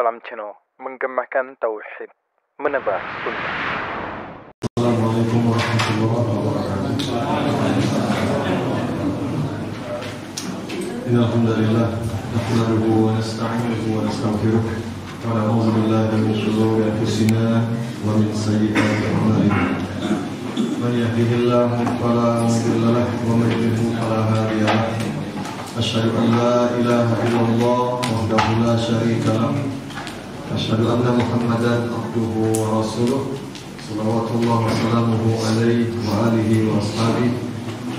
dalam channel Menggemakan Tauhid, Menebar Sunnah. Assalamualaikum warahmatullahi wabarakatuh. Alhamdulillah, nahmaduhu wa nasta'inuhu wa nastaghfiruh wa na'udzu billahi min shururi anfusina wa min sayyiati a'malina. Man yahdihillahu fala mudilla lahu wa man yudlil fala hadiya lahu. Asyhadu an la ilaha illallah wahdahu la syarika lahu. Asyhadu anna Muhammadan abduhu wa rasuluh. Salawatullah wa salamuhu alaihi wa alihi wa ashabihi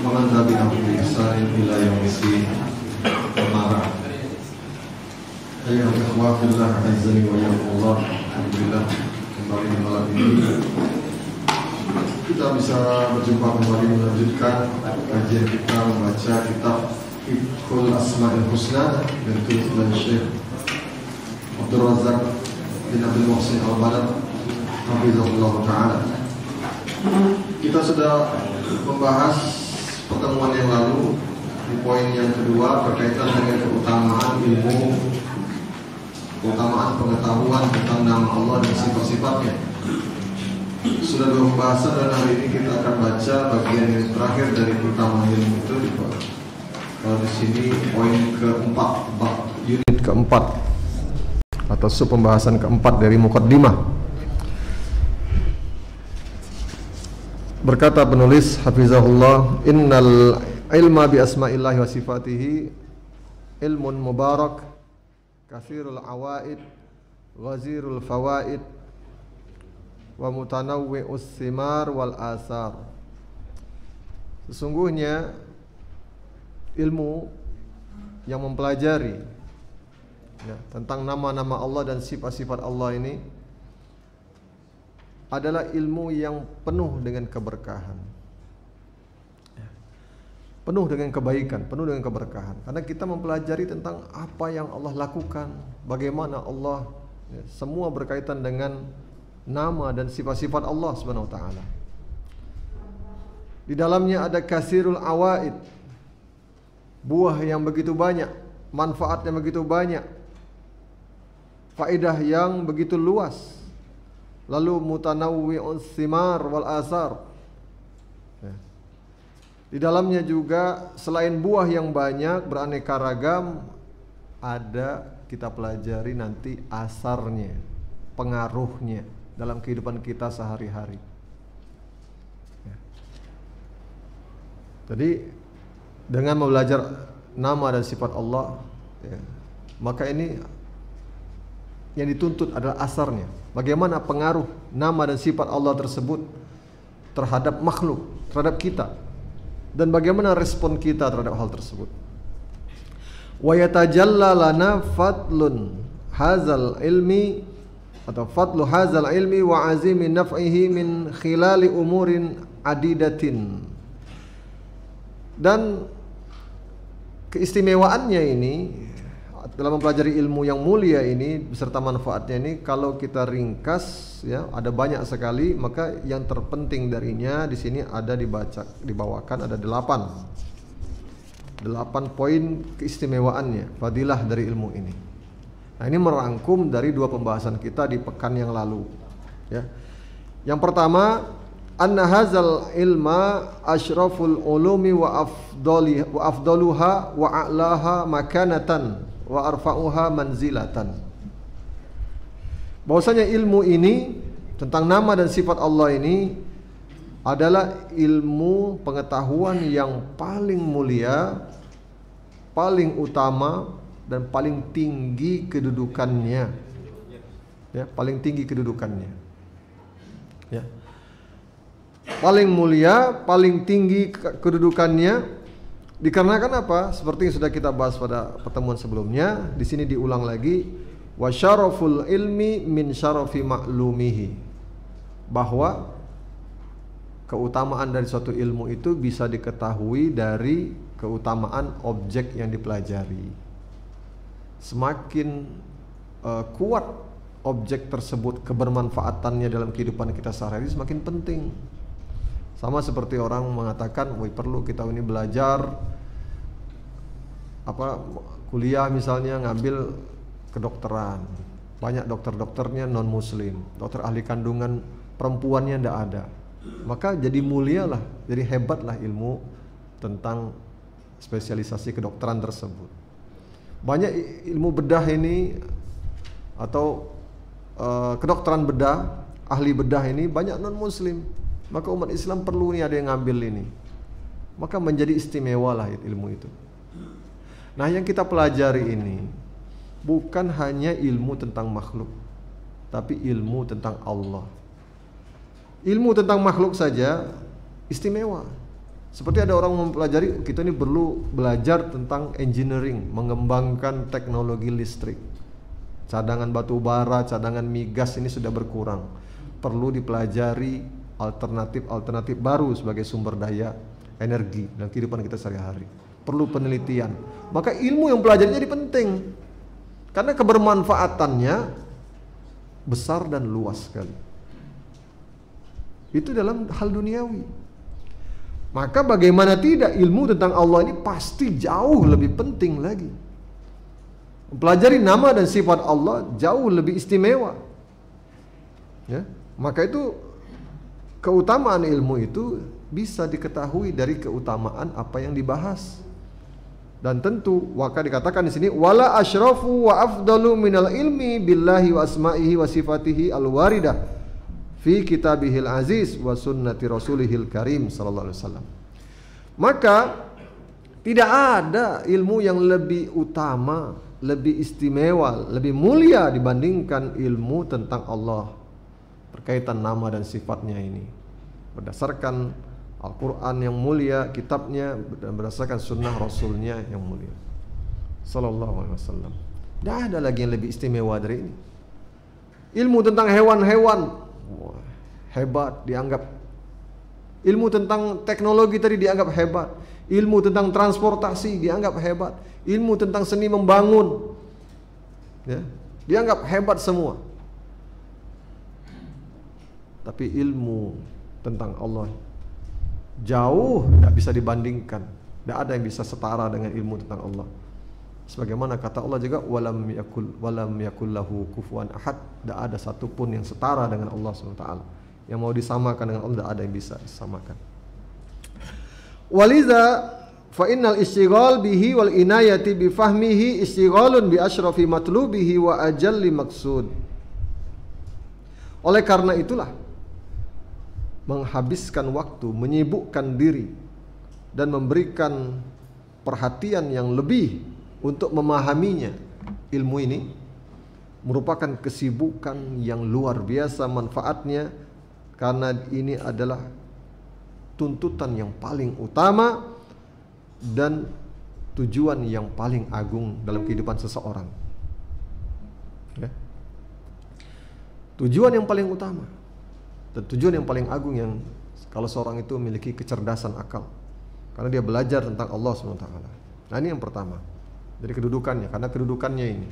wa man tabi'ahum bi ihsanin ila yaumiddin. Amma ba'd. Ayyuhal ikhwah fillah, a'izzani wa iyyakumullah. Alhamdulillah, kembali malam ini kita bisa berjumpa kembali melanjutkan kajian kita membaca kitab Fiqhul Asma'il Husna dan tulis oleh Syekh Abdul Razak bin Abdul Muhsin Al-Balad Hafizahullah Ta'ala. Kita sudah membahas pertemuan yang lalu di poin yang kedua berkaitan dengan keutamaan ilmu, keutamaan pengetahuan tentang nama Allah dan sifat-sifatnya. Sudah dua pembahasan dan hari ini kita akan baca bagian yang terakhir dari keutamaan ilmu itu. Kalau di sini poin keempat, unit keempat atau sub pembahasan keempat dari muqaddimah. Berkata penulis hafizahullah, innal ilma bi asma'illahi wa sifatihi ilmun mubarak katsirul awaid ghazirul fawaid wa mutanawwi'us simar wal asar. Sesungguhnya ilmu yang mempelajari tentang nama-nama Allah dan sifat-sifat Allah ini adalah ilmu yang penuh dengan keberkahan, penuh dengan kebaikan, penuh dengan keberkahan. Karena kita mempelajari tentang apa yang Allah lakukan, bagaimana Allah, semua berkaitan dengan nama dan sifat-sifat Allah Subhanahu wa taala. Di dalamnya ada kasirul awaid, buah yang begitu banyak, manfaat yang begitu banyak, faedah yang begitu luas. Lalu mutanawwi'us simar wal asar. Di dalamnya juga selain buah yang banyak beraneka ragam, ada kita pelajari nanti asarnya, pengaruhnya dalam kehidupan kita sehari-hari. Jadi dengan belajar nama dan sifat Allah, maka ini yang dituntut adalah asarnya. Bagaimana pengaruh nama dan sifat Allah tersebut terhadap makhluk, terhadap kita, dan bagaimana respon kita terhadap hal tersebut. Wa yatajalla lana fadlun hazal ilmi atau fadlu hazal ilmi wa azimi naf'ihi min khilali umurin adidatin. Dan keistimewaannya ini dalam mempelajari ilmu yang mulia ini beserta manfaatnya ini, kalau kita ringkas ada banyak sekali, maka yang terpenting darinya di sini ada dibawakan ada 8 poin keistimewaannya, fadilah dari ilmu ini. Nah, ini merangkum dari dua pembahasan kita di pekan yang lalu. Yang pertama, anna hazal ilma asyraful ulumi wa afdaluha wa a'laha makanatan wa arfa'uha manzilatan. Bahwasanya ilmu ini tentang nama dan sifat Allah ini adalah ilmu pengetahuan yang paling mulia, paling utama, dan paling tinggi kedudukannya. Paling tinggi kedudukannya. Paling mulia, paling tinggi kedudukannya. Dikarenakan apa? Seperti yang sudah kita bahas pada pertemuan sebelumnya, di sini diulang lagi, wa syaraful ilmi min syarafi ma'lumihi, bahwa keutamaan dari suatu ilmu itu bisa diketahui dari keutamaan objek yang dipelajari. Semakin kuat objek tersebut, kebermanfaatannya dalam kehidupan kita sehari-hari semakin penting. Sama seperti orang mengatakan, perlu kita ini belajar kuliah misalnya ngambil kedokteran. Banyak dokter-dokternya non-muslim, dokter ahli kandungan perempuannya tidak ada. Maka jadi mulialah, jadi hebatlah ilmu tentang spesialisasi kedokteran tersebut. Banyak ilmu bedah ini atau kedokteran bedah, ahli bedah ini banyak non-muslim. Maka umat Islam perlu nih ada yang ngambil ini. Maka menjadi istimewa lah ilmu itu. Nah, yang kita pelajari ini bukan hanya ilmu tentang makhluk, tapi ilmu tentang Allah. Ilmu tentang makhluk saja istimewa. Seperti ada orang mempelajari, kita ini perlu belajar tentang engineering, mengembangkan teknologi listrik. Cadangan batu bara, cadangan migas ini sudah berkurang. Perlu dipelajari alternatif baru sebagai sumber daya energi dalam kehidupan kita sehari-hari. Perlu penelitian. Maka ilmu yang pelajari jadi penting. Karena kebermanfaatannya besar dan luas sekali. Itu dalam hal duniawi. Maka bagaimana tidak, ilmu tentang Allah ini pasti jauh lebih penting lagi. Mempelajari nama dan sifat Allah jauh lebih istimewa. Ya, maka itu keutamaan ilmu itu bisa diketahui dari keutamaan apa yang dibahas. Dan tentu maka dikatakan di sini wala asyrafu wa afdalu minal ilmi billahi wa asma'ihi wa sifatihi al-waridah fi kitabihil aziz wa sunnati rasulihil karim sallallahu alaihi wasallam. Maka tidak ada ilmu yang lebih utama, lebih istimewa, lebih mulia dibandingkan ilmu tentang Allah berkaitan nama dan sifatnya ini. Berdasarkan Al-Quran yang mulia, kitabnya, dan berdasarkan sunnah Rasulnya yang mulia sallallahu alaihi wasallam. Tidak ada lagi yang lebih istimewa dari ini. Ilmu tentang hewan-hewan, wah, hebat dianggap. Ilmu tentang teknologi tadi dianggap hebat. Ilmu tentang transportasi dianggap hebat. Ilmu tentang seni membangun, ya, dianggap hebat semua. Tapi ilmu tentang Allah jauh tidak bisa dibandingkan. Tidak ada yang bisa setara dengan ilmu tentang Allah. Sebagaimana kata Allah juga walam yakul lahu kufuwan ahad. Tidak ada satupun yang setara dengan Allah SWT. Yang mau disamakan dengan Allah tidak ada yang bisa disamakan. Waliza fa innal istighal bihi wal inayati bi fahmihi istighalun bi asyrafi matlubihi wa ajalli maqsud. Oleh karena itulah menghabiskan waktu, menyibukkan diri dan memberikan perhatian yang lebih untuk memahaminya, ilmu ini merupakan kesibukan yang luar biasa manfaatnya, karena ini adalah tuntutan yang paling utama dan tujuan yang paling agung dalam kehidupan seseorang, ya. Tujuan yang paling utama dan tujuan yang paling agung yang kalau seorang itu memiliki kecerdasan akal, karena dia belajar tentang Allah SWT. Nah, ini yang pertama dari kedudukannya, karena kedudukannya ini.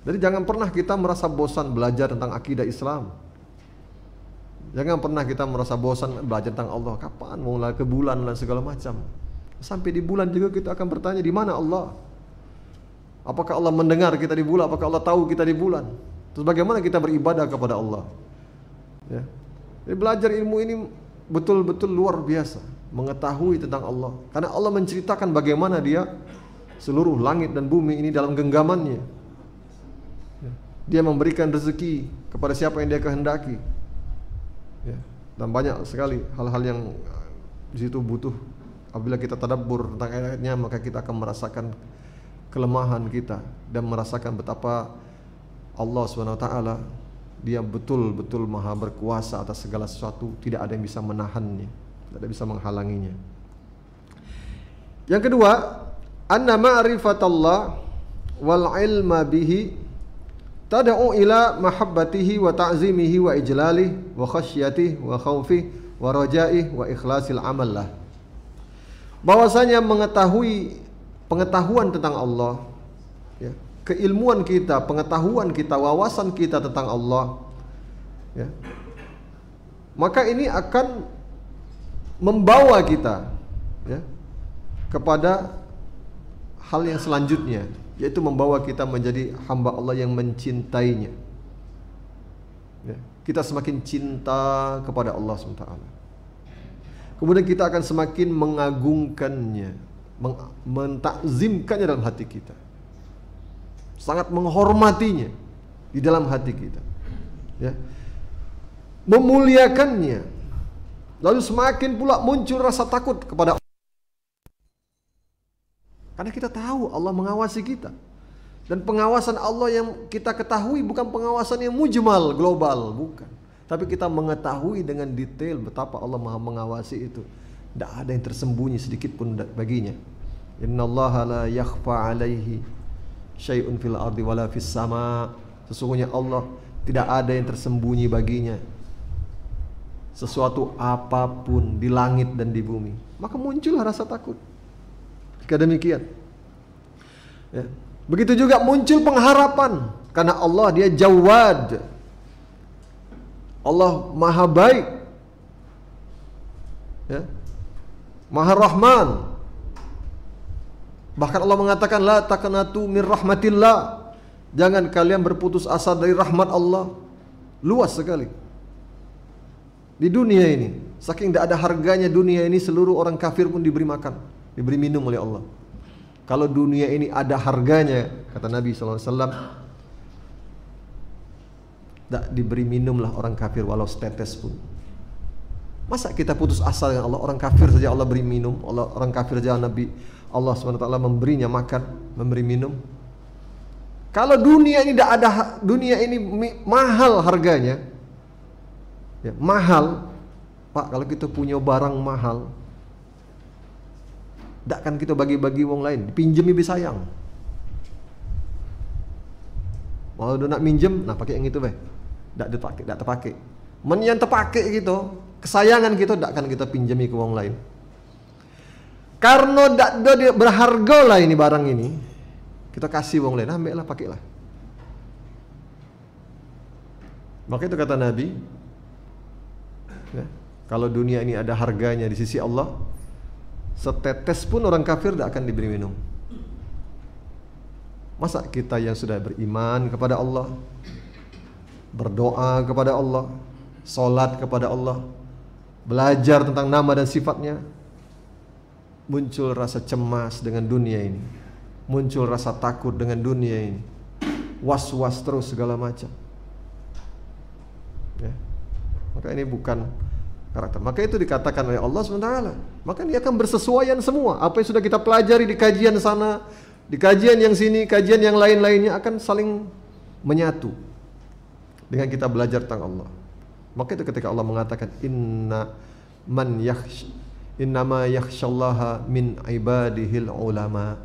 Jadi jangan pernah kita merasa bosan belajar tentang akidah Islam. Jangan pernah kita merasa bosan belajar tentang Allah. Kapan mau ke bulan dan segala macam. Sampai di bulan juga kita akan bertanya, di mana Allah? Apakah Allah mendengar kita di bulan? Apakah Allah tahu kita di bulan? Terus bagaimana kita beribadah kepada Allah? Ya. Jadi belajar ilmu ini betul-betul luar biasa, mengetahui tentang Allah. Karena Allah menceritakan bagaimana dia seluruh langit dan bumi ini dalam genggamannya. Dia memberikan rezeki kepada siapa yang dia kehendaki. Ya. Dan banyak sekali hal-hal yang di situ butuh. Apabila kita tadabbur tentang ayat-ayatnya, maka kita akan merasakan kelemahan kita dan merasakan betapa Allah SWT dia betul-betul maha berkuasa atas segala sesuatu. Tidak ada yang bisa menahannya, tidak ada yang bisa menghalanginya. Yang kedua, anna ma'rifatallah wal ilma bihi tad'u ila mahabbatihi wa ta'zimihi wa ijlalihi wa khasyatihi wa khaufihi wa rajaihi wa ikhlasil amal lah. Bahwasanya pengetahuan tentang Allah, ya, keilmuan kita, pengetahuan kita, wawasan kita tentang Allah, ya, maka ini akan membawa kita, ya, kepada hal yang selanjutnya, yaitu membawa kita menjadi hamba Allah yang mencintainya. Ya, kita semakin cinta kepada Allah SWT. Kemudian kita akan semakin mengagungkannya, mentakzimkannya dalam hati kita, sangat menghormatinya di dalam hati kita, ya, memuliakannya. Lalu semakin pula muncul rasa takut kepada Allah, karena kita tahu Allah mengawasi kita. Dan pengawasan Allah yang kita ketahui bukan pengawasan yang mujmal, global, bukan. Tapi kita mengetahui dengan detail betapa Allah Maha mengawasi itu. Tidak ada yang tersembunyi sedikit pun baginya. Innallaha la yakhfa alaihi syai'un fil ardi wala fis sama. Sesungguhnya Allah tidak ada yang tersembunyi baginya, sesuatu apapun di langit dan di bumi. Maka muncullah rasa takut. Jika demikian, ya. Begitu juga muncul pengharapan, karena Allah dia Jawad, Allah Maha baik, ya, Maha Rahman. Bahkan Allah mengatakan la taqnatu min rahmatillah, jangan kalian berputus asa dari rahmat Allah. Luas sekali di dunia ini, saking tidak ada harganya dunia ini, seluruh orang kafir pun diberi makan, diberi minum oleh Allah. Kalau dunia ini ada harganya, kata Nabi SAW, tidak diberi minumlah orang kafir walau setetes pun. Masa kita putus asa dengan Allah? Orang kafir saja Allah beri minum, orang kafir saja Nabi Allah SWT memberinya makan, memberi minum. Kalau dunia ini tidak ada, dunia ini mahal harganya, ya, mahal. Pak, kalau kita punya barang mahal, tidak akan kita bagi-bagi wong lain, dipinjemi lebih sayang. Kalau udah nak minjem, nah pakai yang itu beh, tidak terpakai. Men yang terpakai gitu, kesayangan kita tidak akan kita pinjami ke wong lain. Karena tidak berharga lah ini barang ini, kita kasih wong lain, ambil lah, pakailah. Maka itu kata Nabi, ya, kalau dunia ini ada harganya di sisi Allah, setetes pun orang kafir tidak akan diberi minum. Masa kita yang sudah beriman kepada Allah, berdoa kepada Allah, sholat kepada Allah, belajar tentang nama dan sifatnya, muncul rasa cemas dengan dunia ini, muncul rasa takut dengan dunia ini, was-was terus segala macam, ya. Maka ini bukan karakter. Maka itu dikatakan oleh Allah SWT, maka dia akan bersesuaian semua. Apa yang sudah kita pelajari di kajian sana, di kajian yang sini, kajian yang lain-lainnya akan saling menyatu dengan kita belajar tentang Allah. Maka itu ketika Allah mengatakan innama yakhshallaha min ibadihil ulama,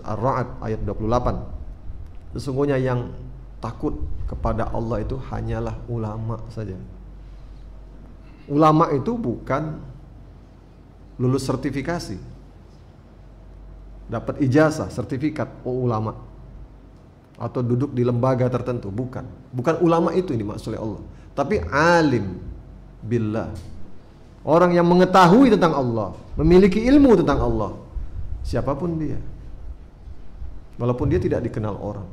Ar-Ra'd ayat 28. Sesungguhnya yang takut kepada Allah itu hanyalah ulama saja. Ulama itu bukan lulus sertifikasi, dapat ijazah, sertifikat, ulama, atau duduk di lembaga tertentu, bukan. Bukan ulama itu yang dimaksud oleh Allah, tapi alim billah, orang yang mengetahui tentang Allah, memiliki ilmu tentang Allah, siapapun dia, walaupun dia tidak dikenal orang,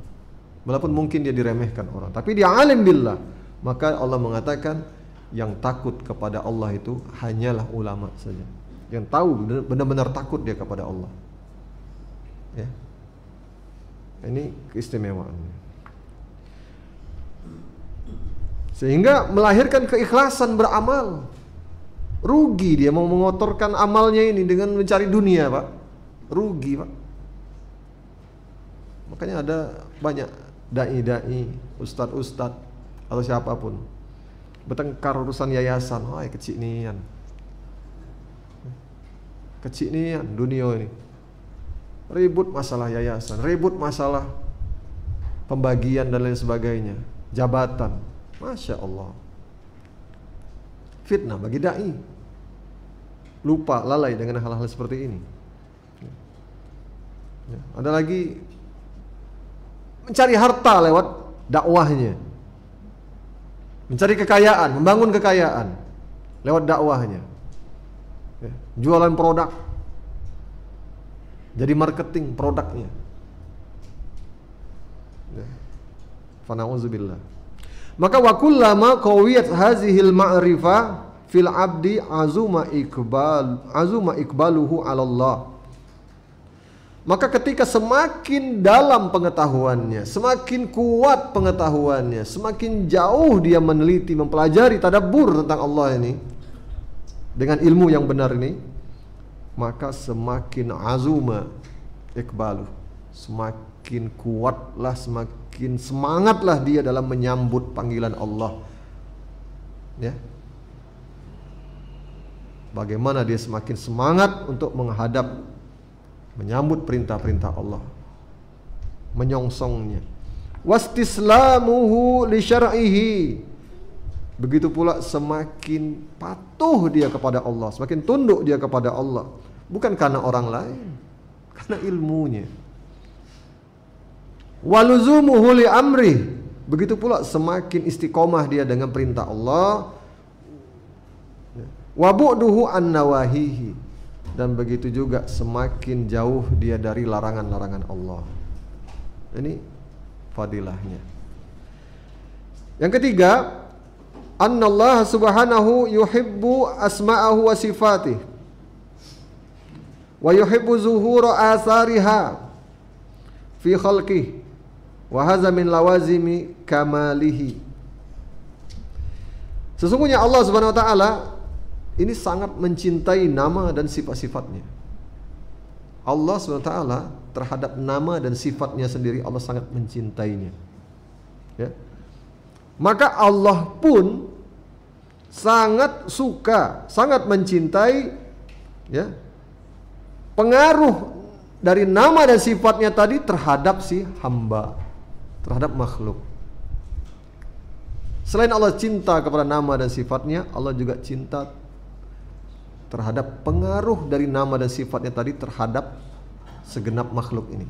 walaupun mungkin dia diremehkan orang, tapi dia alim billah. Maka Allah mengatakan yang takut kepada Allah itu hanyalah ulama saja, yang tahu benar-benar takut dia kepada Allah, ya. Ini keistimewaannya, sehingga melahirkan keikhlasan beramal. Rugi dia mau mengotorkan amalnya ini dengan mencari dunia, Pak. Rugi, Pak. Makanya ada banyak dai-dai, ustadz-ustadz atau siapapun bertengkar urusan yayasan. Oh, kecil nian dunia ini, ribut masalah yayasan, ribut masalah pembagian dan lain sebagainya, jabatan. Masya Allah, fitnah bagi dai, lupa lalai dengan hal-hal seperti ini. Ada lagi mencari harta lewat dakwahnya, mencari kekayaan, membangun kekayaan lewat dakwahnya, jualan produk, Jadi marketing produknya. Ya. Fana'udzubillah. Maka wa kullama qawiyat hazihil ma'rifah fil abdi azuma ikbaluhu 'ala Allah. Maka ketika semakin dalam pengetahuannya, semakin kuat pengetahuannya, semakin jauh dia meneliti, mempelajari, tadabbur tentang Allah ini dengan ilmu yang benar ini, maka semakin azuma ikbaluh, semakin kuatlah, semakin semangatlah dia dalam menyambut panggilan Allah. Ya. Bagaimana dia semakin semangat untuk menghadap, menyambut perintah-perintah Allah, menyongsongnya. Wastislamuhu li syar'ihi. Begitu pula semakin patuh dia kepada Allah, semakin tunduk dia kepada Allah, bukan karena orang lain, karena ilmunya. Waluzumuhu li amri. Begitu pula semakin istiqomah dia dengan perintah Allah. Wa bu'duhu an nawahihi. Dan begitu juga semakin jauh dia dari larangan-larangan Allah. Ini fadilahnya. Yang ketiga, annallaha subhanahu yuhibbu asma'ahu wa sifatih wa yuhibbu zuhura athariha fi khalqih wa hadza min lawazimi kamalihi. Sesungguhnya Allah Subhanahu wa taala ini sangat mencintai nama dan sifat-sifatnya. Allah SWT terhadap nama dan sifatnya sendiri, Allah sangat mencintainya. Ya. Maka Allah pun sangat suka, sangat mencintai, ya, pengaruh dari nama dan sifatnya tadi terhadap si hamba, terhadap makhluk. Selain Allah cinta kepada nama dan sifatnya, Allah juga cinta terhadap pengaruh dari nama dan sifatnya tadi terhadap segenap makhluk ini.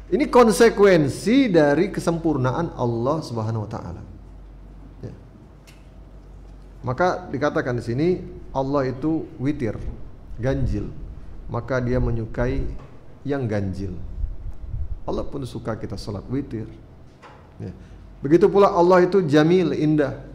Ini konsekuensi dari kesempurnaan Allah Subhanahu wa taala. Ya. Maka dikatakan di sini Allah itu witir, ganjil. Maka dia menyukai yang ganjil. Allah pun suka kita salat witir. Ya. Begitu pula Allah itu jamil, indah.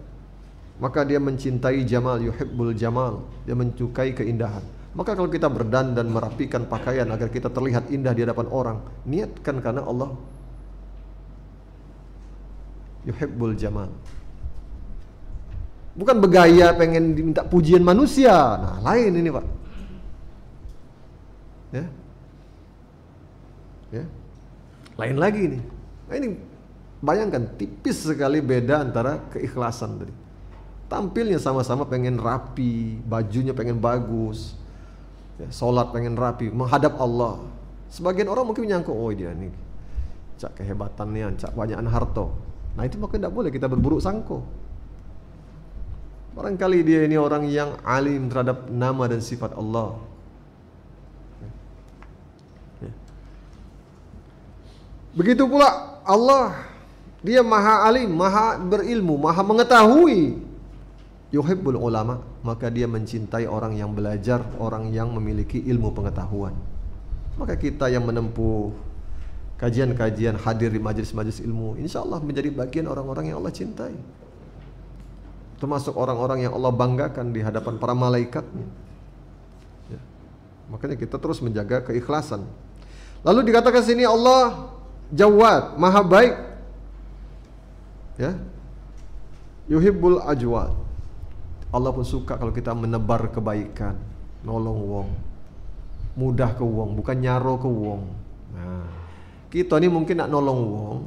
Maka dia mencintai jamal, yuhibbul jamal. Dia menyukai keindahan. Maka kalau kita berdandan, merapikan pakaian agar kita terlihat indah di hadapan orang, niatkan karena Allah yuhibbul jamal. Bukan bergaya pengen diminta pujian manusia. Nah, lain ini, Pak. Ya. Ya. Lain lagi nih. Nah, ini bayangkan tipis sekali beda antara keikhlasan tadi. Tampilnya sama-sama pengen rapi, bajunya pengen bagus, ya, sholat pengen rapi, menghadap Allah. Sebagian orang mungkin menyangka, oh dia nih cak kehebatannya, cak banyakan harta. Nah itu maka tidak boleh kita berburuk sangka. Barangkali dia ini orang yang alim terhadap nama dan sifat Allah. Ya. Begitu pula Allah, dia maha alim, maha berilmu, maha mengetahui. Yuhibbul ulama, maka dia mencintai orang yang belajar, orang yang memiliki ilmu pengetahuan. Maka kita yang menempuh kajian-kajian, hadir di majlis-majlis ilmu, insya Allah menjadi bagian orang-orang yang Allah cintai. Termasuk orang-orang yang Allah banggakan di hadapan para malaikatnya. Ya. Makanya kita terus menjaga keikhlasan. Lalu dikatakan sini Allah Jawad, maha baik. Ya. Yuhibbul ajwad. Allah pun suka kalau kita menebar kebaikan, nolong wong, mudah ke wong, bukan nyaro ke wong. Nah, kita ini mungkin nak nolong wong,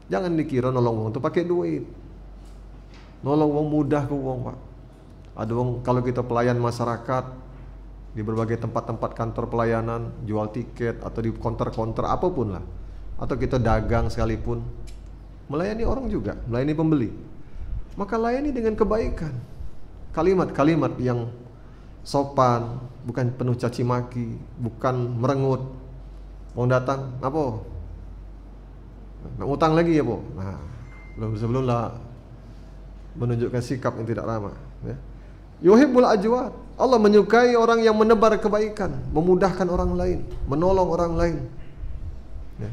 jangan dikira nolong wong itu pakai duit. Nolong wong mudah ke wong, Pak. Ada wong kalau kita pelayan masyarakat di berbagai tempat-tempat kantor pelayanan, jual tiket atau di counter-counter apapun lah, atau kita dagang sekalipun, melayani orang juga, melayani pembeli. Maka layani dengan kebaikan. Kalimat-kalimat yang sopan, bukan penuh caci maki, bukan merengut. Mau datang, apa? Nak utang lagi ya, Po? Nah, sebelum lah menunjukkan sikap yang tidak ramah. Ya. Yuhibbul ajwad, Allah menyukai orang yang menebar kebaikan, memudahkan orang lain, menolong orang lain. Ya.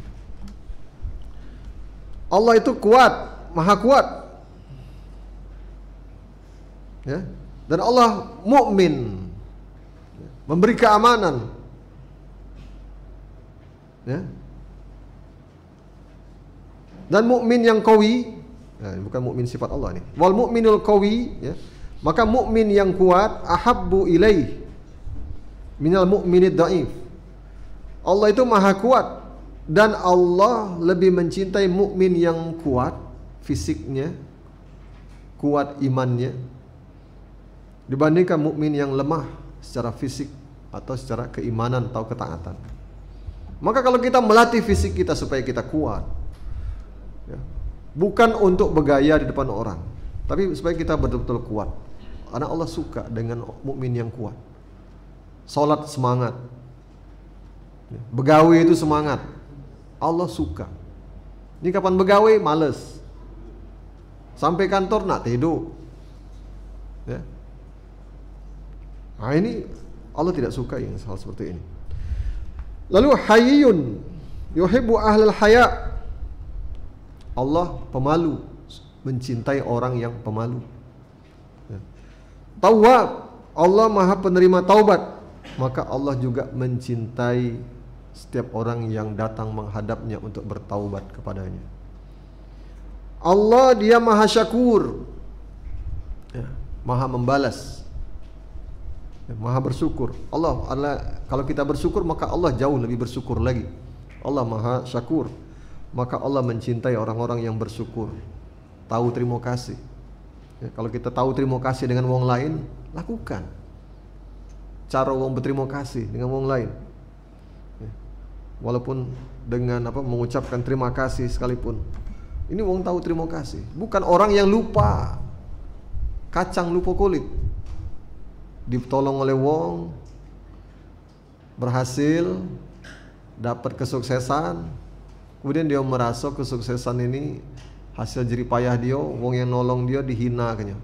Allah itu kuat, maha kuat. Ya. Dan Allah mukmin, memberi keamanan. Ya. Dan mukmin yang qawi, bukan mukmin sifat Allah ini. Wal mukminul qawi, ya. Maka mukmin yang kuat ahabbu ilaih minal mukminid dhaif. Allah itu maha kuat dan Allah lebih mencintai mukmin yang kuat fisiknya, kuat imannya dibandingkan mukmin yang lemah secara fisik atau secara keimanan atau ketaatan. Maka kalau kita melatih fisik kita supaya kita kuat, ya, bukan untuk bergaya di depan orang, tapi supaya kita betul-betul kuat. Karena Allah suka dengan mukmin yang kuat. Salat semangat, begawe itu semangat, Allah suka. Ini kapan begawe males, sampai kantor nak tidur. Ya. Nah ini Allah tidak suka yang hal seperti ini. Lalu hayyun yuhibbu ahlal haya. Allah pemalu, mencintai orang yang pemalu. Tawwab, Allah maha penerima taubat, maka Allah juga mencintai setiap orang yang datang menghadapnya untuk bertaubat kepadanya. Allah dia maha syakur, ya, maha membalas, ya, maha bersyukur. Allah adalah, kalau kita bersyukur maka Allah jauh lebih bersyukur lagi. Allah maha syakur, maka Allah mencintai orang-orang yang bersyukur, tahu terima kasih. Ya, kalau kita tahu terima kasih dengan wong lain, lakukan cara wong berterima kasih dengan wong lain. Ya, walaupun dengan mengucapkan terima kasih sekalipun, ini wong tahu terima kasih. Bukan orang yang lupa, kacang lupa kulit. Ditolong oleh wong, berhasil, dapat kesuksesan, kemudian dia merasa kesuksesan ini hasil jerih payah dia, wong yang nolong dia dihina kayaknya.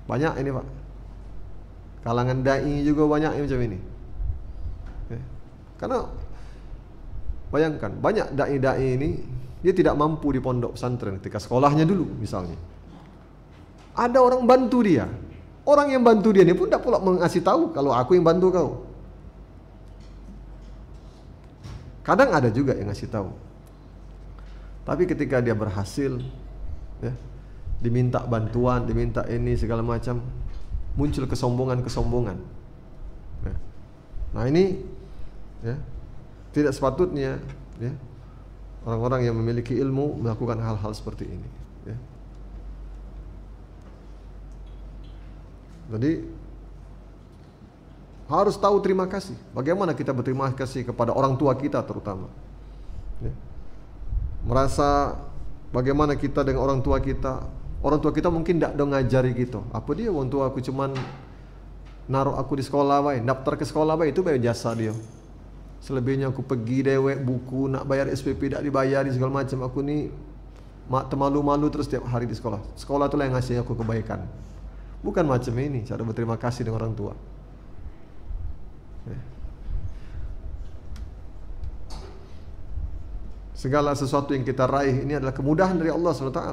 Banyak ini Pak. Kalangan dai juga banyak yang macam ini. Karena bayangkan, banyak dai-dai ini dia tidak mampu di pondok pesantren ketika sekolahnya dulu misalnya. Ada orang bantu dia. Orang yang bantu dia ini pun tidak pula mengasih tahu kalau aku yang bantu kau. Kadang ada juga yang ngasih tahu. Tapi ketika dia berhasil, ya, diminta bantuan, diminta ini segala macam, muncul kesombongan. Ya. Nah ini, ya, tidak sepatutnya, ya, orang-orang yang memiliki ilmu melakukan hal-hal seperti ini. Ya. Jadi harus tahu terima kasih. Bagaimana kita berterima kasih kepada orang tua kita terutama. Ya. Merasa bagaimana kita dengan orang tua kita. Orang tua kita mungkin tidak ngajari gitu. Apa dia orang tua aku cuman naruh aku di sekolah bae, daftar ke sekolah bae, itu bayar jasa dia. Selebihnya aku pergi dewek buku, nak bayar SPP tidak dibayar segala macam. Aku ni termalu-malu terus setiap hari di sekolah. Sekolah itulah yang ngasih aku kebaikan. Bukan macam ini cara berterima kasih dengan orang tua. Segala sesuatu yang kita raih ini adalah kemudahan dari Allah SWT.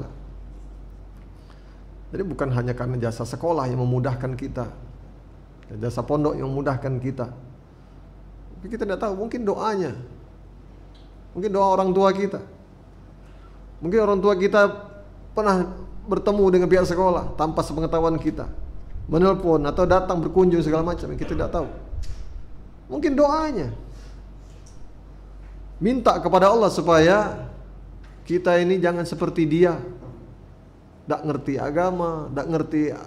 Jadi bukan hanya karena jasa sekolah yang memudahkan kita, jasa pondok yang memudahkan kita. Tapi kita tidak tahu, mungkin doanya, mungkin doa orang tua kita. Mungkin orang tua kita pernah bertemu dengan pihak sekolah tanpa sepengetahuan kita, menelpon atau datang berkunjung segala macam, kita tidak tahu. Mungkin doanya minta kepada Allah supaya kita ini jangan seperti dia, tak ngerti agama, tak ngerti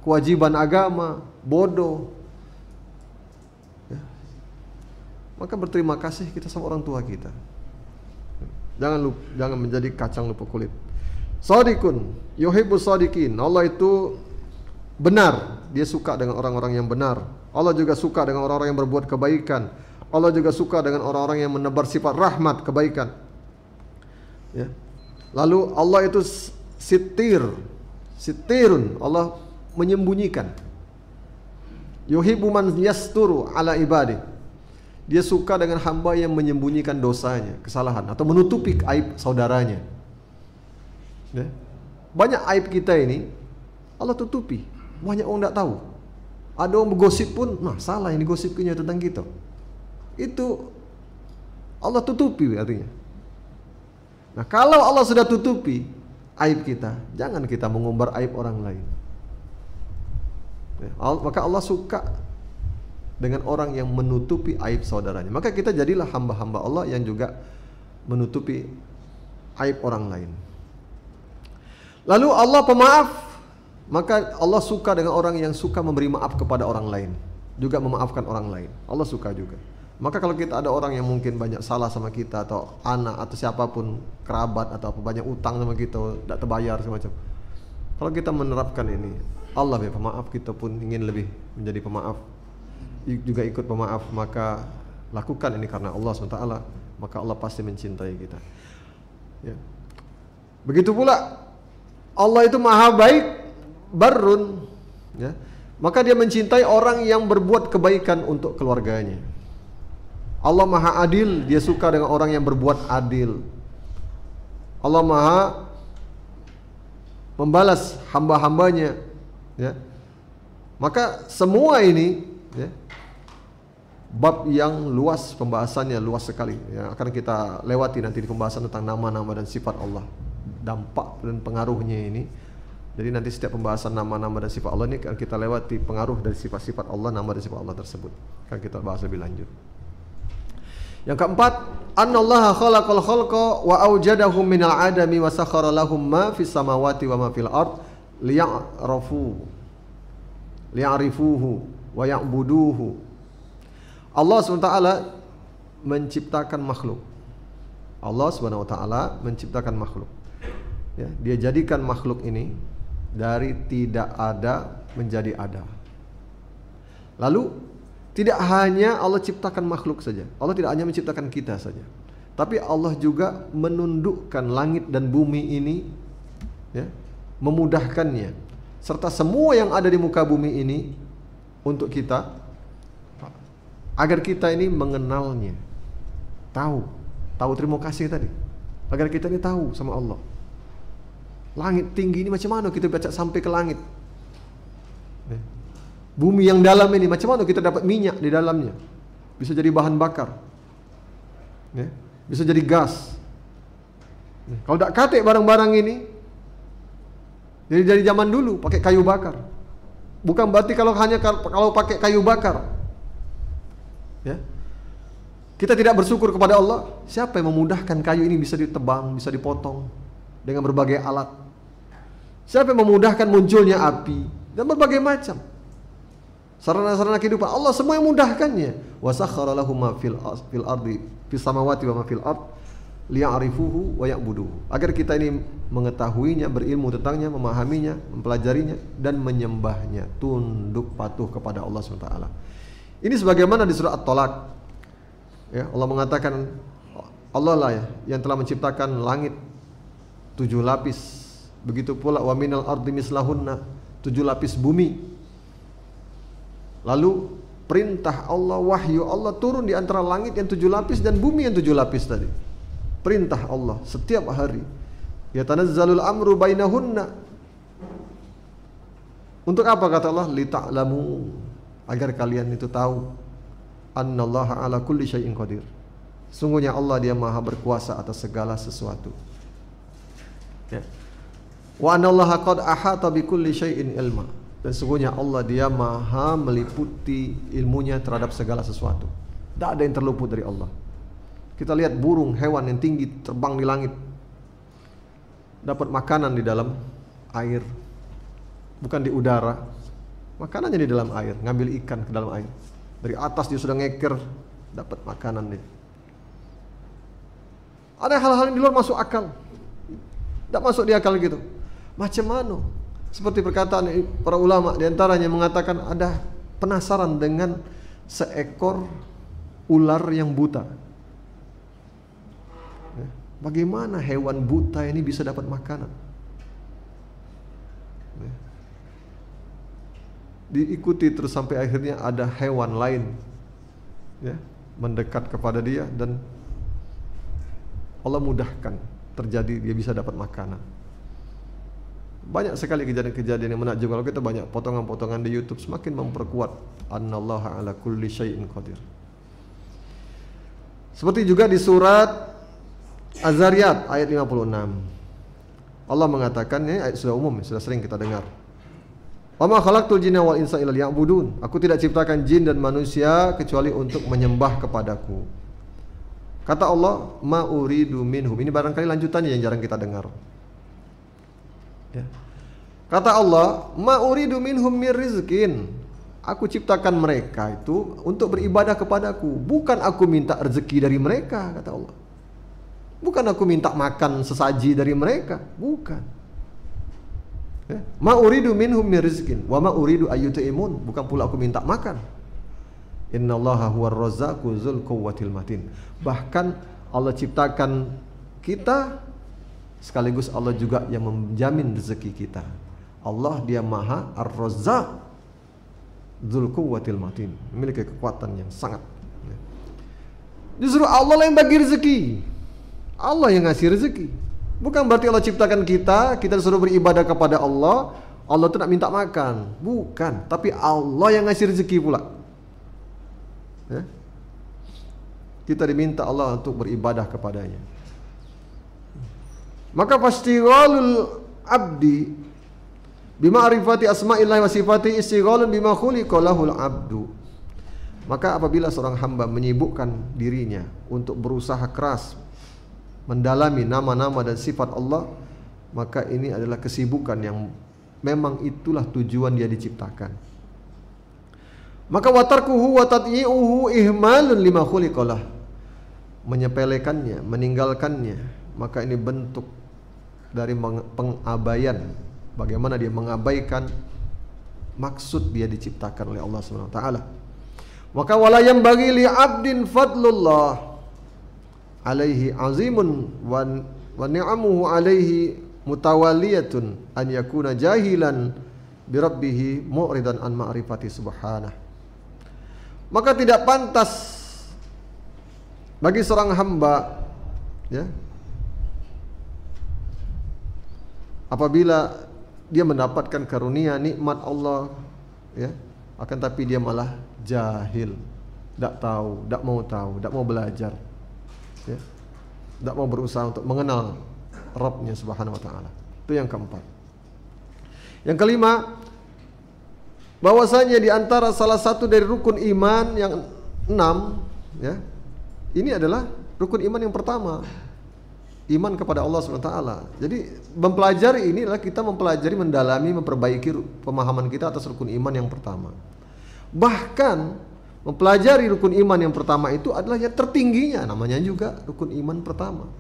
kewajiban agama, bodoh. Ya. Maka berterima kasih kita sama orang tua kita. Jangan menjadi kacang lupa kulit. Shadiqun yuhibbus shadiqin. Allah itu benar, dia suka dengan orang-orang yang benar. Allah juga suka dengan orang-orang yang berbuat kebaikan. Allah juga suka dengan orang-orang yang menebar sifat rahmat, kebaikan. Ya. Lalu Allah itu sitirun. Allah menyembunyikan. Yuhibbu man yasturu ala ibadi. Dia suka dengan hamba yang menyembunyikan dosanya, kesalahan, atau menutupi aib saudaranya. Ya. Banyak aib kita ini Allah tutupi. Banyak orang tidak tahu. Ada orang bergosip pun, nah salah ini gosipnya tentang kita. Itu Allah tutupi artinya. Nah kalau Allah sudah tutupi aib kita, jangan kita mengumbar aib orang lain. Ya, maka Allah suka dengan orang yang menutupi aib saudaranya. Maka kita jadilah hamba-hamba Allah yang juga menutupi aib orang lain. Lalu Allah pemaaf, maka Allah suka dengan orang yang suka memberi maaf kepada orang lain, juga memaafkan orang lain. Allah suka juga. Maka kalau kita ada orang yang mungkin banyak salah sama kita, atau anak atau siapapun, kerabat atau apa, banyak utang sama kita, tidak terbayar semacam. Kalau kita menerapkan ini, Allah ya pemaaf, kita pun ingin lebih menjadi pemaaf, juga ikut pemaaf, maka lakukan ini karena Allah SWT, maka Allah pasti mencintai kita. Ya. Begitu pula Allah itu maha baik, barrun, ya. Maka dia mencintai orang yang berbuat kebaikan untuk keluarganya. Allah maha adil, dia suka dengan orang yang berbuat adil. Allah maha membalas hamba-hambanya, ya. Maka semua ini, ya, bab yang luas, pembahasannya luas sekali, ya, akan kita lewati nanti di pembahasan tentang nama-nama dan sifat Allah, dampak dan pengaruhnya ini. Jadi nanti setiap pembahasan nama-nama dan sifat Allah ini akan kita lewati pengaruh dari sifat-sifat Allah, nama dan sifat Allah tersebut, akan kita bahas lebih lanjut. Yang keempat, annallaha khalaqal khalqa wa awjadahum minal adami wa sakhkhara lahum ma fis samawati wa ma fil ard liya'rifuhu wa ya'buduhu. Allah SWT menciptakan makhluk. Allah SWT menciptakan makhluk. Ya, dia jadikan makhluk ini dari tidak ada menjadi ada. Lalu tidak hanya Allah ciptakan makhluk saja, Allah tidak hanya menciptakan kita saja, tapi Allah juga menundukkan langit dan bumi ini, ya, memudahkannya, serta semua yang ada di muka bumi ini untuk kita, agar kita ini mengenalnya, tahu terima kasih tadi, agar kita ini tahu sama Allah. Langit tinggi ini macam mana kita baca sampai ke langit? Bumi yang dalam ini macam mana kita dapat minyak di dalamnya? Bisa jadi bahan bakar, ya, bisa jadi gas. Kalau tak katik barang-barang ini, jadi dari zaman dulu pakai kayu bakar. Bukan berarti kalau pakai kayu bakar, ya, kita tidak bersyukur kepada Allah. Siapa yang memudahkan kayu ini bisa ditebang, bisa dipotong dengan berbagai alat? Siapa yang memudahkan munculnya api dan berbagai macam sarana-sarana kehidupan? Allah semua yang mudahkannya. Wa sakhkhara lahum ma fil ardi fis samawati wa ma fil ard liya'rifuhu wa ya'buduhu. Agar kita ini mengetahuinya, berilmu tentangnya, memahaminya, mempelajarinya dan menyembahnya, tunduk patuh kepada Allah SWT. Ini sebagaimana di surah At-Talaq, ya, Allah mengatakan Allah lah ya yang telah menciptakan langit 7 lapis. Begitu pula wa minal ardi mislahunna, 7 lapis bumi. Lalu perintah Allah, wahyu Allah turun di antara langit yang 7 lapis dan bumi yang 7 lapis tadi. Perintah Allah setiap hari. Yatanazzalul amru bainahunna. Untuk apa kata Allah? Lita'lamu, agar kalian itu tahu annallaha ala kulli syai'in qadir. Sungguhnya Allah dia maha berkuasa atas segala sesuatu. Ya. Wa anallaha qad ahata bikulli syai'in ilma. Dan sungguhnya Allah dia maha meliputi ilmunya terhadap segala sesuatu. Tidak ada yang terluput dari Allah. Kita lihat burung, hewan yang tinggi terbang di langit, dapat makanan di dalam air, bukan di udara. Makanannya di dalam air, ngambil ikan ke dalam air. Dari atas dia sudah ngeker, dapat makanan dia. Ada hal-hal yang di luar masuk akal, tidak masuk di akal gitu. Macam mana? Seperti perkataan para ulama, diantaranya mengatakan ada penasaran dengan seekor ular yang buta. Bagaimana hewan buta ini bisa dapat makanan? diikuti terus sampai akhirnya ada hewan lain ya mendekat kepada dia dan Allah mudahkan terjadi dia bisa dapat makanan. Banyak sekali kejadian-kejadian yang menakjubkan. Kalau kita banyak potongan-potongan di YouTube semakin memperkuat annallaha ala kulli syai'in qadir. Seperti juga di surat Az-Zariyat ayat 56. Allah mengatakan, ini ayat sudah umum, sudah sering kita dengar. Wa ma khalaqtul jinna wal insa illa liya'budun. Aku tidak ciptakan jin dan manusia kecuali untuk menyembah kepadaku. Kata Allah, ma uridu minhum. Ini barangkali lanjutannya yang jarang kita dengar. Ya. Kata Allah, ma uridu minhum mir rizkin. Aku ciptakan mereka itu untuk beribadah kepadaku. Bukan aku minta rezeki dari mereka, kata Allah. Bukan aku minta makan sesaji dari mereka, bukan. Ya. Ma uridu minhum mir rizkin wa ma uridu ayyut'imun. Bukan pula aku minta makan. Innallaha huwar razzaqu dzul quwwatil matin. Bahkan Allah ciptakan kita sekaligus Allah juga yang menjamin rezeki kita. Allah dia Maha Ar-Razzaq dzul quwwatil matin, memiliki kekuatan yang sangat. Justru Allah yang bagi rezeki. Allah yang ngasih rezeki. Bukan berarti Allah ciptakan kita disuruh beribadah kepada Allah, Allah itu nak minta makan. Bukan, tapi Allah yang ngasih rezeki pula. Ya? Kita diminta Allah untuk beribadah kepadanya. Maka fastighalul abdi bima'rifati asma'illahi wa sifati istighalun bima khuliqa lahul abdu. Maka apabila seorang hamba menyibukkan dirinya untuk berusaha keras mendalami nama-nama dan sifat Allah, maka ini adalah kesibukan yang memang itulah tujuan dia diciptakan. Maka watarkuhu wa tadyi'uhu ihmalun lima khuliqalah. Menyepelekannya, meninggalkannya, maka ini bentuk dari pengabaian. Bagaimana dia mengabaikan maksud dia diciptakan oleh Allah Subhanahu wa taala. Maka wala yang bagi li 'abdin fadlullah alaihi azimun wa ni'amuhu alaihi mutawaliyatun an yakuna jahilan bi rabbih mu'ridan an ma'rifati subhanah. Maka tidak pantas bagi seorang hamba ya apabila dia mendapatkan karunia nikmat Allah ya, akan tapi dia malah jahil, tidak tahu, tidak mau belajar ya, tidak mau berusaha untuk mengenal Rabbnya Subhanahu wa taala. Itu yang keempat. Yang kelima, bahwasanya di antara salah satu dari rukun iman yang 6 ya, ini adalah rukun iman yang pertama, iman kepada Allah SWT. Jadi mempelajari ini adalah kita mempelajari, mendalami, memperbaiki pemahaman kita atas rukun iman yang pertama. Bahkan mempelajari rukun iman yang pertama itu adalah yang tertingginya, namanya juga rukun iman pertama.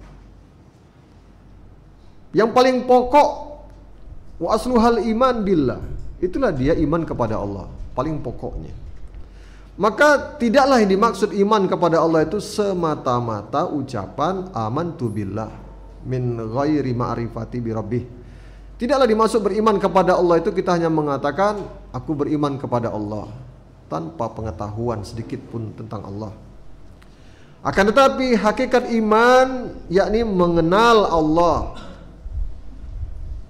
Yang paling pokok, wa asluhal iman billah, itulah dia iman kepada Allah, paling pokoknya. Maka tidaklah yang dimaksud iman kepada Allah itu semata-mata ucapan amantu billah min ghairi ma'rifati bi rabbih. Tidaklah dimaksud beriman kepada Allah itu kita hanya mengatakan aku beriman kepada Allah tanpa pengetahuan sedikit pun tentang Allah. Akan tetapi hakikat iman yakni mengenal Allah,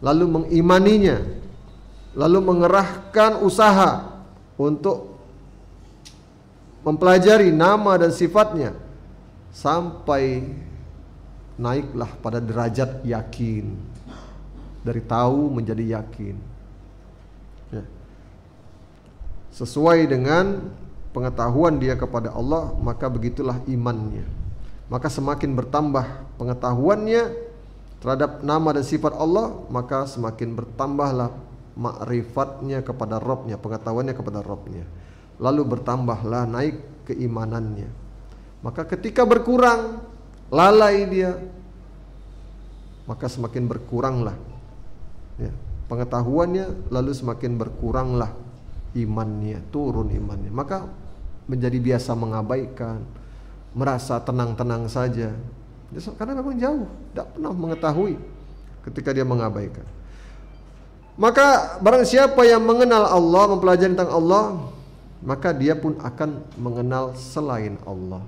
lalu mengimaninya, lalu mengerahkan usaha untuk mempelajari nama dan sifatnya sampai naiklah pada derajat yakin, dari tahu menjadi yakin ya. Sesuai dengan pengetahuan dia kepada Allah, maka begitulah imannya. Maka semakin bertambah pengetahuannya terhadap nama dan sifat Allah, maka semakin bertambahlah ma'rifatnya kepada Rabbnya, pengetahuannya kepada Rabbnya. Lalu bertambahlah naik keimanannya. Maka ketika berkurang, lalai dia, maka semakin berkuranglah ya, pengetahuannya, lalu semakin berkuranglah imannya, turun imannya. Maka menjadi biasa mengabaikan, merasa tenang-tenang saja, karena memang jauh, tidak pernah mengetahui ketika dia mengabaikan. Maka barang siapa yang mengenal Allah, mempelajari tentang Allah, maka dia pun akan mengenal selain Allah.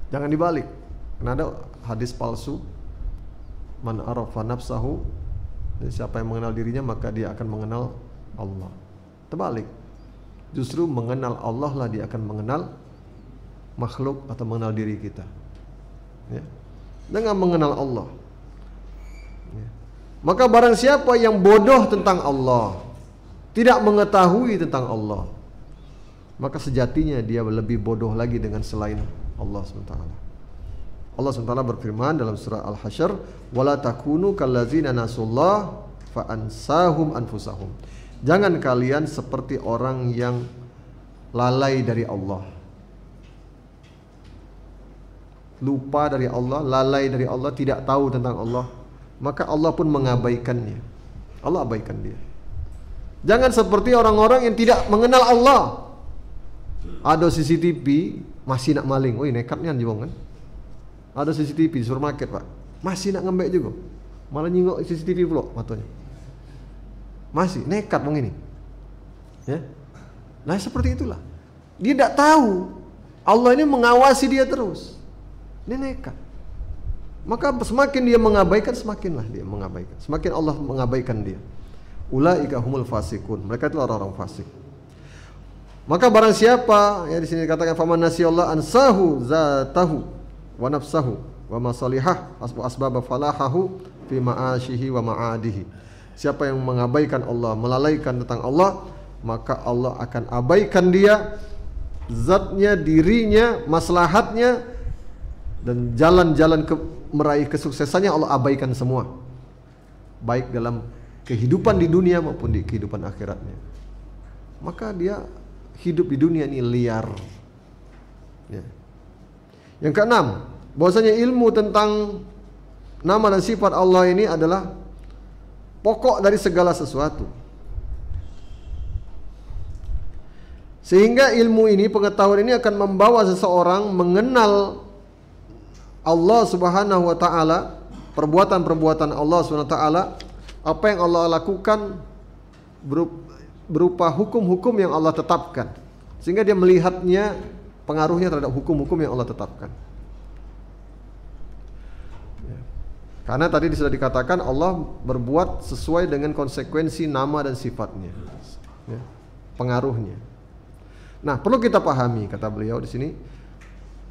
Jangan dibalik. Karena ada hadis palsu, man arafa nafsahu, siapa yang mengenal dirinya maka dia akan mengenal Allah. Terbalik. Justru mengenal Allah lah dia akan mengenal makhluk atau mengenal diri kita. Ya. Dengan mengenal Allah. Ya. Maka barang siapa yang bodoh tentang Allah, tidak mengetahui tentang Allah, maka sejatinya dia lebih bodoh lagi dengan selain Allah SWT. Allah SWT berfirman dalam surah Al-Hasyr, wala takunu kallazina nasullah fa ansahum anfusahum. Jangan kalian seperti orang yang lalai dari Allah. Lupa dari Allah, lalai dari Allah, tidak tahu tentang Allah, maka Allah pun mengabaikannya. Allah abaikan dia. Jangan seperti orang-orang yang tidak mengenal Allah. Ada CCTV, masih nak maling. Wih, nekatnya anjing kan. Ada CCTV di supermarket, Pak. Masih nak ngembek juga. Malah nyingok CCTV pula matanya. Masih nekat wong ini. Ya. Nah, seperti itulah. Dia tidak tahu Allah ini mengawasi dia terus. Dia nekat. Maka semakin dia mengabaikan, semakinlah dia mengabaikan. Semakin Allah mengabaikan dia. Ulaika humul fasikun. Mereka itu orang-orang fasik. Maka barang siapa, ya di sini dikatakan faman nasiyallahu ansahu zatahu wa nafsahu wa masalihah asbab falahahu fi ma'asyihi wa ma'adihi. Siapa yang mengabaikan Allah, melalaikan tentang Allah, maka Allah akan abaikan dia, zatnya, dirinya, maslahatnya, dan jalan-jalan meraih kesuksesannya Allah abaikan semua, baik dalam kehidupan di dunia maupun di kehidupan akhiratnya. Maka dia hidup di dunia ini liar. Ya. Yang keenam, bahwasanya ilmu tentang nama dan sifat Allah ini adalah pokok dari segala sesuatu. Sehingga ilmu ini, pengetahuan ini akan membawa seseorang mengenal Allah Subhanahu wa taala, perbuatan-perbuatan Allah Subhanahu wa taala, apa yang Allah lakukan berupa hukum-hukum yang Allah tetapkan. Sehingga dia melihatnya, pengaruhnya terhadap hukum-hukum yang Allah tetapkan. Ya. Karena tadi sudah dikatakan Allah berbuat sesuai dengan konsekuensi nama dan sifatnya. Ya. Pengaruhnya. Nah, perlu kita pahami, kata beliau di sini,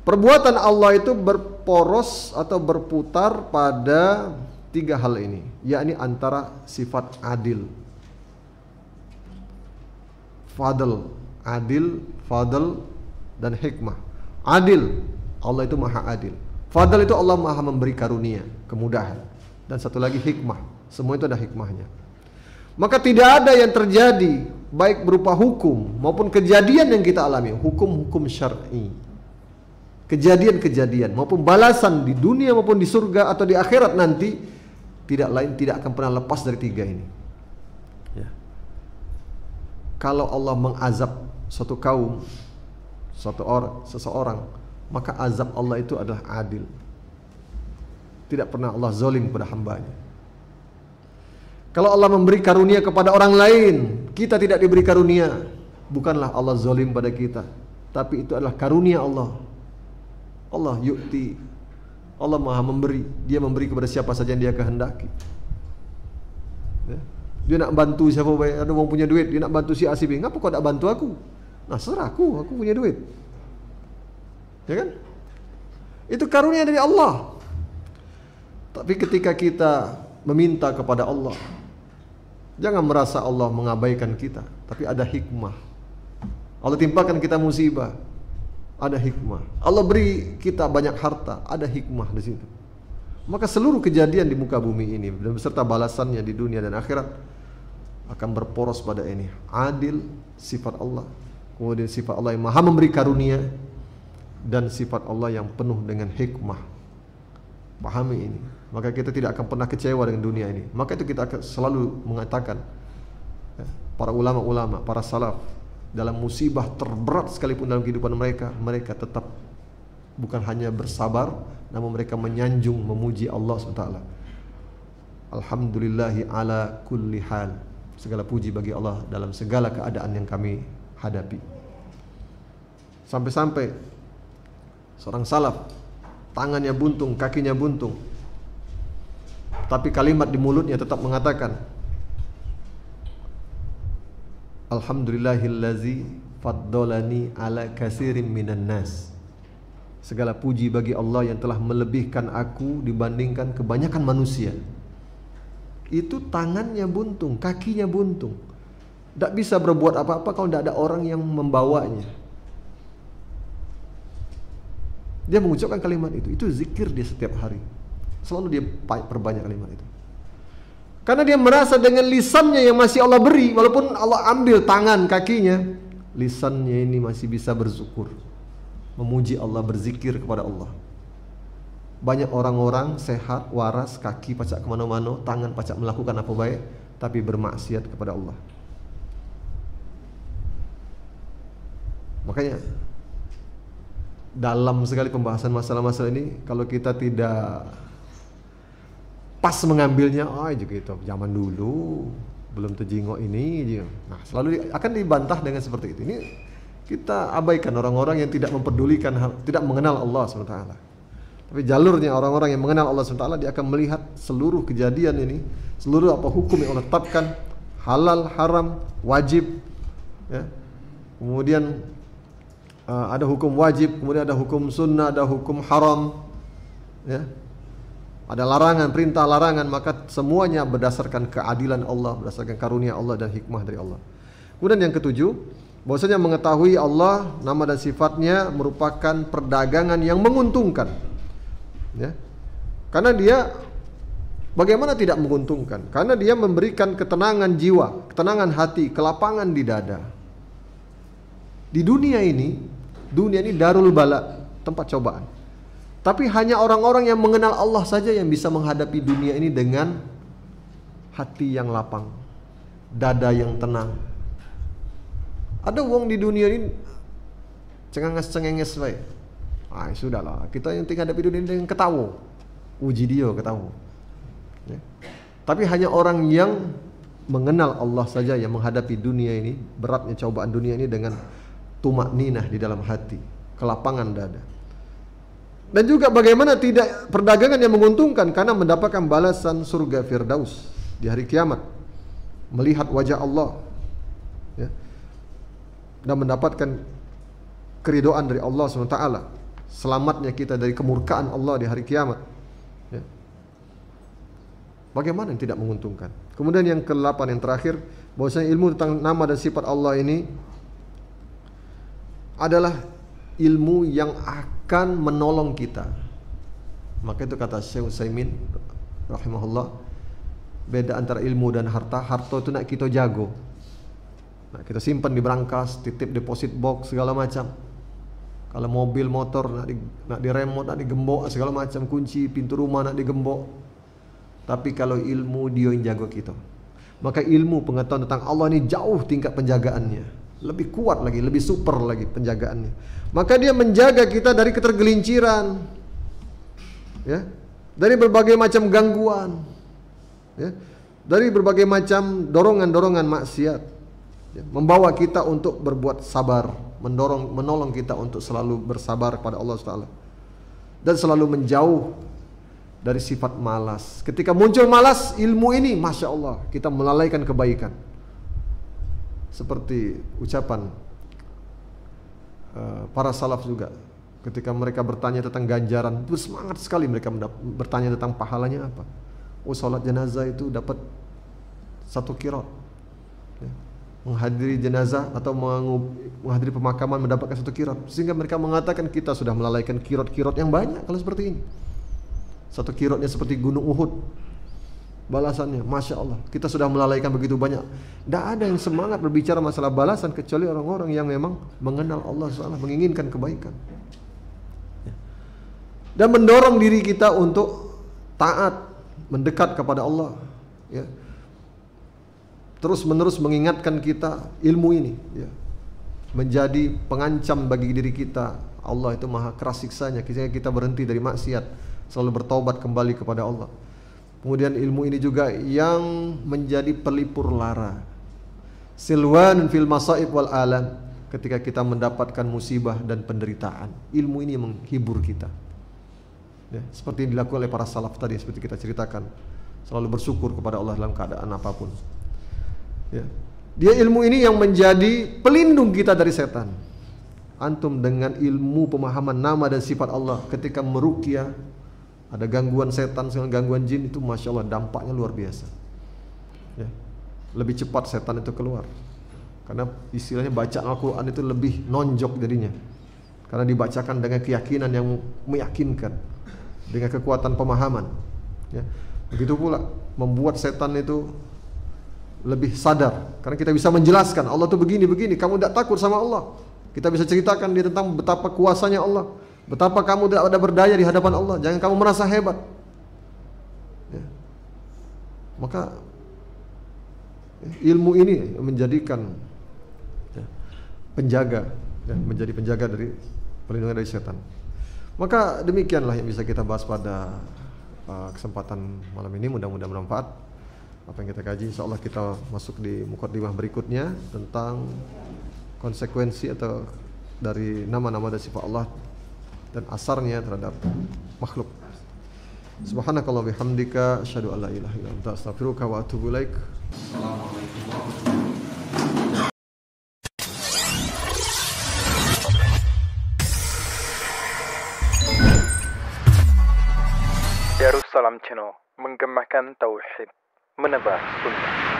perbuatan Allah itu berporos atau berputar pada tiga hal ini, yakni antara sifat adil, fadl, adil, fadl, dan hikmah. Adil, Allah itu maha adil. Fadl itu Allah maha memberi karunia, kemudahan. Dan satu lagi hikmah, semua itu ada hikmahnya. Maka tidak ada yang terjadi, baik berupa hukum maupun kejadian yang kita alami, hukum-hukum syar'i, kejadian-kejadian maupun balasan di dunia maupun di surga atau di akhirat nanti, tidak akan pernah lepas dari tiga ini. Ya. Kalau Allah mengazab suatu kaum, seseorang, maka azab Allah itu adalah adil. Tidak pernah Allah zalim kepada hambanya. Kalau Allah memberi karunia kepada orang lain, kita tidak diberi karunia, bukanlah Allah zalim pada kita, tapi itu adalah karunia Allah. Allah yu'ti, Allah maha memberi. Dia memberi kepada siapa saja yang dia kehendaki. Dia nak bantu siapa baik, ada orang punya duit, dia nak bantu si A si B. Ngapa kau tak bantu aku? Nah, serah aku punya duit. Ya kan? Itu karunia dari Allah. Tapi ketika kita meminta kepada Allah, jangan merasa Allah mengabaikan kita, tapi ada hikmah. Allah timpakan kita musibah, ada hikmah. Allah beri kita banyak harta, ada hikmah di situ. Maka seluruh kejadian di muka bumi ini dan beserta balasannya di dunia dan akhirat akan berporos pada ini. Adil, sifat Allah. Kemudian sifat Allah yang maha memberi karunia, dan sifat Allah yang penuh dengan hikmah. Pahami ini, maka kita tidak akan pernah kecewa dengan dunia ini. Maka itu kita akan selalu mengatakan, para ulama-ulama, para salaf, dalam musibah terberat sekalipun dalam kehidupan mereka, mereka tetap bukan hanya bersabar, namun mereka menyanjung, memuji Allah SWT. Alhamdulillahi ala kulli hal. Segala puji bagi Allah dalam segala keadaan yang kami hadapi. Sampai-sampai seorang salaf tangannya buntung, kakinya buntung, tapi kalimat di mulutnya tetap mengatakan Alhamdulillahillazi faddalani ala katsirin minan nas. Segala puji bagi Allah yang telah melebihkan aku dibandingkan kebanyakan manusia. Itu tangannya buntung, kakinya buntung, tidak bisa berbuat apa-apa kalau tidak ada orang yang membawanya. Dia mengucapkan kalimat itu zikir dia setiap hari. Selalu dia perbanyak kalimat itu. Karena dia merasa dengan lisannya yang masih Allah beri, walaupun Allah ambil tangan kakinya, lisannya ini masih bisa bersyukur, memuji Allah, berzikir kepada Allah. Banyak orang-orang sehat, waras, kaki pacak kemana-mana, tangan pacak melakukan apa baik, tapi bermaksiat kepada Allah. Makanya dalam sekali pembahasan masalah-masalah ini, kalau kita tidak pas mengambilnya, juga itu zaman dulu belum terjingok ini, nah selalu akan dibantah dengan seperti itu. Ini kita abaikan orang-orang yang tidak mempedulikan, tidak mengenal Allah SWT. Tapi jalurnya orang-orang yang mengenal Allah SWT, dia akan melihat seluruh kejadian ini, seluruh apa hukum yang Allah tetapkan, halal, haram, wajib, ya. Kemudian ada hukum wajib, kemudian ada hukum sunnah, ada hukum haram, ya. Ada larangan, perintah, larangan, maka semuanya berdasarkan keadilan Allah, berdasarkan karunia Allah dan hikmah dari Allah. Kemudian yang ketujuh, bahwasanya mengetahui Allah, nama dan sifatnya merupakan perdagangan yang menguntungkan. Ya. Karena dia bagaimana tidak menguntungkan? Karena dia memberikan ketenangan jiwa, ketenangan hati, kelapangan di dada. Di dunia ini darul bala, tempat cobaan. Tapi hanya orang-orang yang mengenal Allah saja yang bisa menghadapi dunia ini dengan hati yang lapang, dada yang tenang. Ada wong di dunia ini cengenges-cengenges baik. Sudahlah, kita yang tinggal hadapi dunia ini dengan ketawa, uji dia ketawa. Ya. Tapi hanya orang yang mengenal Allah saja yang menghadapi dunia ini, beratnya cobaan dunia ini dengan tumak ninah di dalam hati, kelapangan dada. Dan juga bagaimana tidak perdagangan yang menguntungkan, karena mendapatkan balasan surga Firdaus di hari kiamat, melihat wajah Allah, ya, dan mendapatkan keridhaan dari Allah SWT, selamatnya kita dari kemurkaan Allah di hari kiamat, ya. Bagaimana yang tidak menguntungkan? Kemudian yang ke-8, yang terakhir, bahwasanya ilmu tentang nama dan sifat Allah ini adalah ilmu yang akan menolong kita. Maka itu kata Syekh Utsaimin rahimahullah, beda antara ilmu dan harta. Harta itu nak kita jago, nak kita simpan di brankas, titip deposit box segala macam. Kalau mobil motor nak di remote, nak digembok segala macam, kunci pintu rumah nak digembok. Tapi kalau ilmu dia yang jago kita, maka ilmu pengetahuan tentang Allah ini jauh tingkat penjagaannya, lebih kuat lagi, lebih super lagi penjagaannya. Maka dia menjaga kita dari ketergelinciran, ya, dari berbagai macam gangguan, ya, dari berbagai macam dorongan-dorongan maksiat, ya, membawa kita untuk berbuat sabar, menolong kita untuk selalu bersabar kepada Allah SWT, dan selalu menjauh dari sifat malas. Ketika muncul malas, ilmu ini, Masya Allah, kita melalaikan kebaikan. Seperti ucapan para salaf juga, ketika mereka bertanya tentang ganjaran, bersemangat sekali mereka bertanya tentang pahalanya apa. Salat jenazah itu dapat 1 qiraat, ya. Menghadiri jenazah atau menghadiri pemakaman mendapatkan 1 qiraat, sehingga mereka mengatakan kita sudah melalaikan qiraat-qiraat yang banyak kalau seperti ini. 1 qiraatnya seperti gunung Uhud balasannya, Masya Allah, kita sudah melalaikan begitu banyak. Tidak ada yang semangat berbicara masalah balasan kecuali orang-orang yang memang mengenal Allah SWT, menginginkan kebaikan, ya. Dan mendorong diri kita untuk taat, mendekat kepada Allah, ya. Terus menerus mengingatkan kita ilmu ini, ya, menjadi pengancam bagi diri kita. Allah itu maha keras siksanya, kita berhenti dari maksiat, selalu bertaubat kembali kepada Allah. Kemudian ilmu ini juga yang menjadi pelipur lara. Silwanun fil masaib wal alam. Ketika kita mendapatkan musibah dan penderitaan, ilmu ini menghibur kita. Ya, seperti yang dilakukan oleh para salaf tadi, seperti kita ceritakan, selalu bersyukur kepada Allah dalam keadaan apapun. Ya. Dia ilmu ini yang menjadi pelindung kita dari setan. Antum dengan ilmu pemahaman nama dan sifat Allah, ketika meruqyah ada gangguan setan, gangguan jin, itu masya Allah dampaknya luar biasa. Ya. Lebih cepat setan itu keluar. Karena istilahnya bacaan Al-Quran itu lebih nonjok jadinya. Karena dibacakan dengan keyakinan yang meyakinkan, dengan kekuatan pemahaman. Ya. Begitu pula membuat setan itu lebih sadar. Karena kita bisa menjelaskan Allah itu begini-begini, kamu tidak takut sama Allah. Kita bisa ceritakan dia tentang betapa kuasanya Allah, betapa kamu tidak ada berdaya di hadapan Allah. Jangan kamu merasa hebat. Ya. Maka ilmu ini menjadikan penjaga, menjadi penjaga dari perlindungan dari setan. Maka demikianlah yang bisa kita bahas pada kesempatan malam ini. Mudah-mudahan bermanfaat apa yang kita kaji. Insyaallah kita masuk di mukaddimah berikutnya tentang konsekuensi atau dari nama-nama dan sifat Allah dan asarnya terhadap makhluk. Subhanakallah bihamdika asyhadu an la ilaha illa anta astaghfiruka wa atubu ilaik. Assalamualaikum warahmatullahi wabarakatuh. Darussalam Channel, menggemakan tauhid, menebar sunnah.